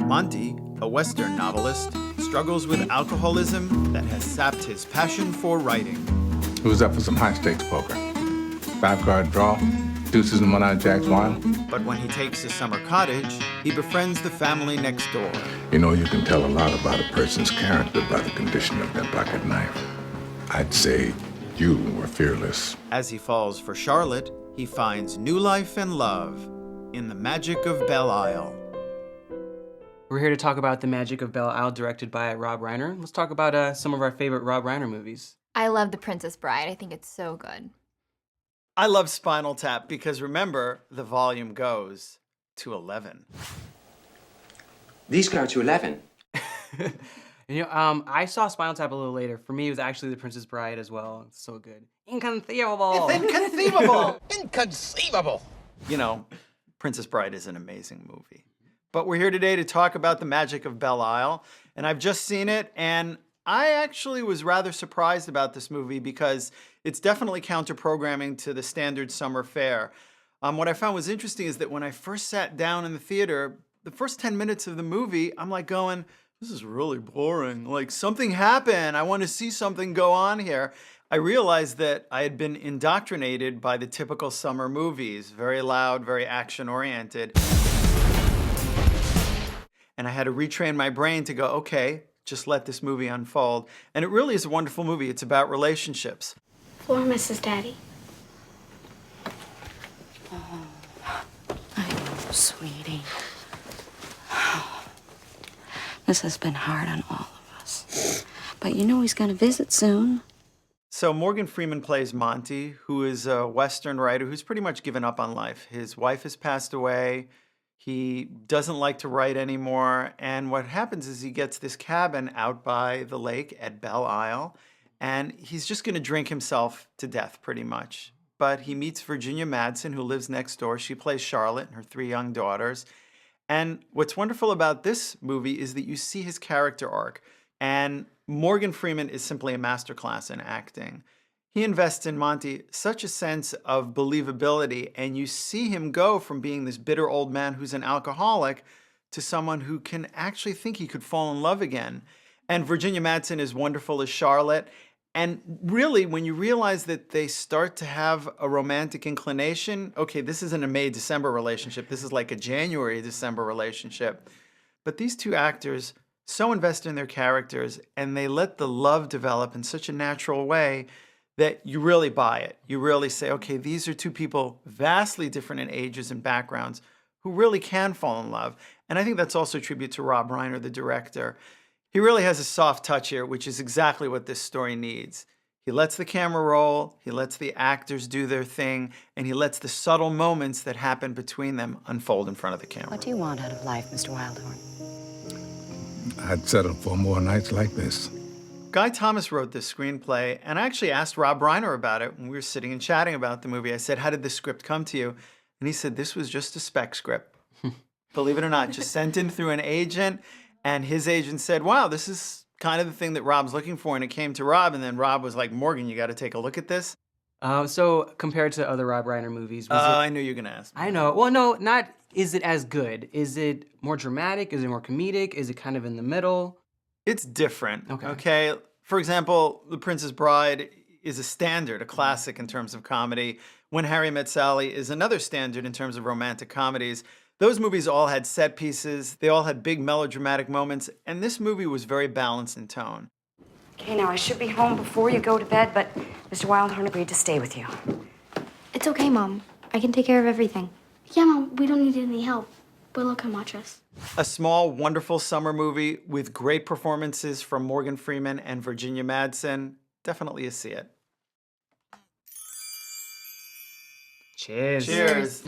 Monte, a Western novelist, struggles with alcoholism that has sapped his passion for writing. Who's up for some high-stakes poker? 5-card draw, deuces and 1 out Jack's wine. But when he takes his summer cottage, he befriends the family next door. You know, you can tell a lot about a person's character by the condition of their pocket knife. I'd say you were fearless. As he falls for Charlotte, he finds new life and love in the magic of Belle. We're here to talk about The Magic of Belle, directed by Rob Reiner. Let's talk about some of our favorite Rob Reiner movies. I love The Princess Bride. I think it's so good. I love Spinal Tap because remember, the volume goes to 11. These go to 11. I saw Spinal Tap a little later. For me, it was actually The Princess Bride as well. It's so good. Inconceivable. It's inconceivable. Inconceivable. You know, Princess Bride is an amazing movie. But we're here today to talk about The Magic of Belle, and I've just seen it, and I actually was rather surprised about this movie because it's definitely counter-programming to the standard summer fare. What I found was interesting is that when I first sat down in the theater, the first 10 minutes of the movie, I'm like going, this is really boring. Like, something happened. I want to see something go on here. I realized that I had been indoctrinated by the typical summer movies, very loud, very action-oriented. And I had to retrain my brain to go, okay, just let this movie unfold. And it really is a wonderful movie. It's about relationships. For Mrs. Daddy. Oh, I know, sweetie. This has been hard on all of us. But you know he's going to visit soon. So Morgan Freeman plays Monte, who is a Western writer who's pretty much given up on life. His wife has passed away. He doesn't like to write anymore. And what happens is he gets this cabin out by the lake at Belle, and he's just going to drink himself to death pretty much. But he meets Virginia Madsen, who lives next door. She plays Charlotte and her 3 young daughters. And what's wonderful about this movie is that you see his character arc. And Morgan Freeman is simply a masterclass in acting. He invests in Monte such a sense of believability, and you see him go from being this bitter old man who's an alcoholic to someone who can actually think he could fall in love again. And Virginia Madsen is wonderful as Charlotte. And really, when you realize that they start to have a romantic inclination, okay, this isn't a May-December relationship. This is like a January-December relationship. But these two actors so invest in their characters, and they let the love develop in such a natural way that you really buy it. You really say, okay, these are two people vastly different in ages and backgrounds who really can fall in love. And I think that's also a tribute to Rob Reiner, the director. He really has a soft touch here, which is exactly what this story needs. He lets the camera roll, he lets the actors do their thing, and he lets the subtle moments that happen between them unfold in front of the camera. What do you want out of life, Mr. Wildhorn? I'd settle for more nights like this. Guy Thomas wrote this screenplay, and I actually asked Rob Reiner about it when we were sitting and chatting about the movie. I said, how did this script come to you? And he said, this was just a spec script. Believe it or not, just sent in through an agent, and his agent said, wow, this is kind of the thing that Rob's looking for, and it came to Rob, and then Rob was like, Morgan, you got to take a look at this. So compared to other Rob Reiner movies, I knew you were going to ask me. I know. Well, no, not is it as good? Is it more dramatic? Is it more comedic? Is it kind of in the middle? It's different. Okay. For example, The Princess Bride is a standard, a classic in terms of comedy. When Harry Met Sally is another standard in terms of romantic comedies. Those movies all had set pieces. They all had big melodramatic moments. And this movie was very balanced in tone. Okay, now I should be home before you go to bed, but Mr. Wildhorn agreed to stay with you. It's okay, Mom. I can take care of everything. Yeah, Mom, we don't need any help. Willow can watch us. A small, wonderful summer movie with great performances from Morgan Freeman and Virginia Madsen. Definitely a see it. Cheers. Cheers.